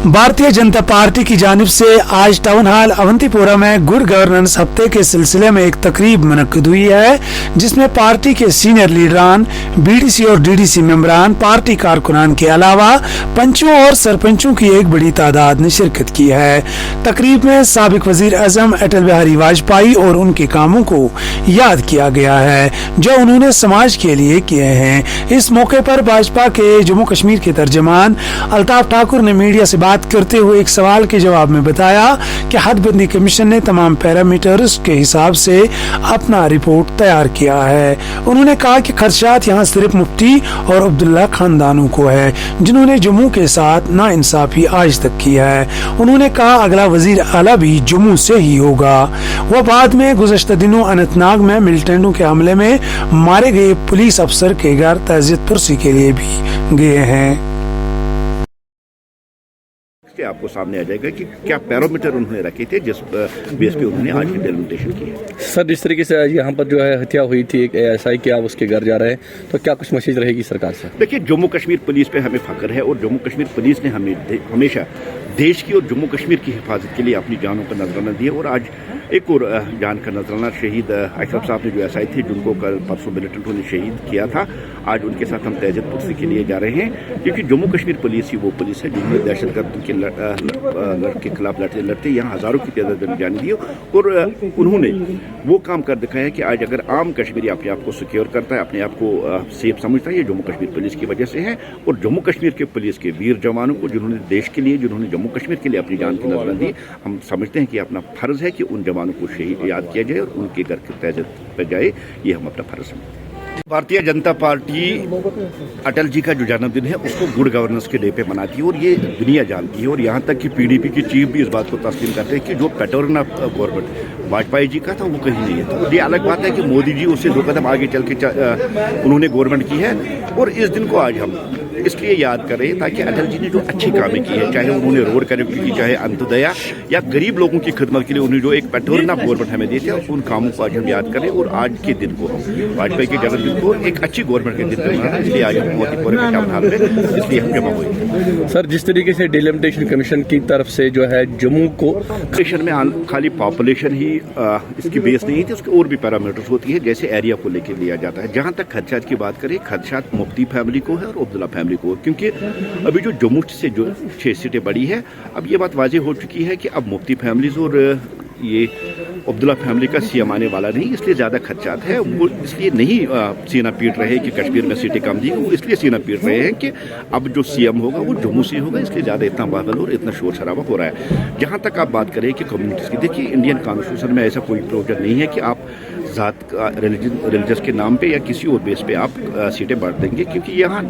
Bharatiya Janata party की जानिब से आज टाउन हॉल अवंतीपोरा में गुड गवर्नेंस हफ्ते के सिलसिले में एक तकरीब मुनक्किद हुई है, जिसमें पार्टी के सीनियर लीडरान, बीडीसी और डीडीसी मेंबरान, पार्टी कारकुनान के अलावा पंचों और सरपंचों की एक बड़ी तादाद ने शिरकत की है। तकरीब में साबिक वजीर आजम अटल बिहारी वाजपेयी और उनके कामों को याद किया गया है जो उन्होंने समाज के लिए किए हैं। इस मौके पर भाजपा के जम्मू कश्मीर के तर्जमान अल्ताफ ठाकुर ने मीडिया से बात करते हुए एक सवाल के जवाब में बताया कि हदबंदी कमीशन ने तमाम पैरामीटर्स के हिसाब से अपना रिपोर्ट तैयार किया है। उन्होंने कहा कि खदशात यहाँ सिर्फ मुफ्ती और अब्दुल्ला खानदानों को है जिन्होंने जम्मू के साथ नाइंसाफी आज तक की है। उन्होंने कहा अगला वजीर आला भी जम्मू से ही होगा। वह बाद में गुज़श्ता दिनों अनंतनाग में मिलिटेंटों के हमले में मारे गए पुलिस अफसर के घर ताज़ियत पुरसी के लिए भी गए हैं। आपको सामने आ जाएगा कि क्या पैरामीटर उन्होंने रखे थे जिस बेस पे उन्होंने आज की डेलिमिटेशन की है। सर, जिस तरीके से यहाँ पर जो है हत्या हुई थी एक एएसआई की, आप उसके घर जा रहे हैं, तो क्या कुछ मैसेज रहेगी सरकार से? देखिए, जम्मू कश्मीर पुलिस पे हमें फख्र है और जम्मू कश्मीर पुलिस ने हमें हमेशा देश की और जम्मू कश्मीर की हिफाजत के लिए अपनी जानों का नजराना दिया और आज एक और जान का नजराना शहीद अशरफ साहब ने जो एसआई थे जिनको कल परसों मिलिटेंटों ने शहीद किया था, आज उनके साथ हम ताज़ियत पुरसी के लिए जा रहे हैं क्योंकि जम्मू कश्मीर पुलिस ही वो पुलिस है जिन्होंने दहशतगर्द के खिलाफ लड़ते यहाँ हज़ारों की तादाद में जान दी और उन्होंने वो काम कर दिखाया कि आज अगर आम कश्मीरी अपने आप को सिक्योर करता है, अपने आप को सेफ समझता है, ये जम्मू कश्मीर पुलिस की वजह से है। और जम्मू कश्मीर के पुलिस के वीर जवानों को जिन्होंने देश के लिए, जिन्होंने जम्मू कश्मीर के लिए अपनी जान की नजराना दी, हम समझते हैं कि अपना फर्ज है कि उन जवानों को शहीद याद किया जाए और उनके घर की ताज़ियत पर जाए, ये हम अपना फर्ज समझते हैं। भारतीय जनता पार्टी अटल जी का जो जन्मदिन है उसको गुड गवर्नेंस के डे पे मनाती है और ये दुनिया जानती है और यहाँ तक कि पीडीपी की चीफ भी इस बात को तस्लीम करते हैं कि जो pattern of government Vajpayee ji का था वो कहीं नहीं है। तो ये अलग बात है कि मोदी जी उससे 2 कदम आगे चल के उन्होंने गवर्नमेंट की है और इस दिन को आज हम इसलिए याद कर रहे हैं ताकि अटल जी ने जो अच्छी कामें की है, चाहे उन्होंने रोड कनेक्टिविटी की, चाहे अंत्योदया या गरीब लोगों की खिदमत के लिए उन्होंने जो एक पैटर्न ऑफ गवर्नमेंट हमें दी थी, उन कामों को आज हम याद करें और आज के दिन को हम वाजपेयी के जन्मदिन को एक अच्छी गवर्नमेंट के दिन पर मनाना, इसलिए आज हम अवंतीपोरा के टाउन हॉल में इसलिए हम जमा हुए। सर, जिस तरीके से डिलिमिटेशन कमीशन की तरफ से जो है जम्मू को कमीशन में खाली पॉपुलेशन ही इसकी बेस नहीं थी, उसके और भी पैरामीटर्स होती है जैसे एरिया को लेकर लिया जाता है। जहाँ तक खदशात की बात करें, खदशात मुफ्ती फैमिली को है और अब्दुल्ला फैमिली को, क्योंकि अभी जो जम्मू से जो 6 सीटें बढ़ी है, अब ये बात वाज़ेह हो चुकी है कि अब मुफ्ती फैमिलीज और ये अब्दुल्ला फैमिली का सीएम आने वाला नहीं, इसलिए ज़्यादा खदशात है। वो इसलिए नहीं सीना पीट रहे कि कश्मीर में सीटें कम दी, वो इसलिए सीना पीट रहे हैं कि अब जो सीएम होगा वो जम्मू से होगा, इसलिए ज़्यादा इतना बहबल और इतना शोर शराबा हो रहा है। जहाँ तक आप बात करें कि कम्युनिटीज़ की, देखिए इंडियन कॉन्स्टिट्यूशन में ऐसा कोई प्रोविजन नहीं है कि आप ज़ात का रिलीजस के नाम पे या किसी और बेस पे आप सीटें बांट देंगे, क्योंकि यहाँ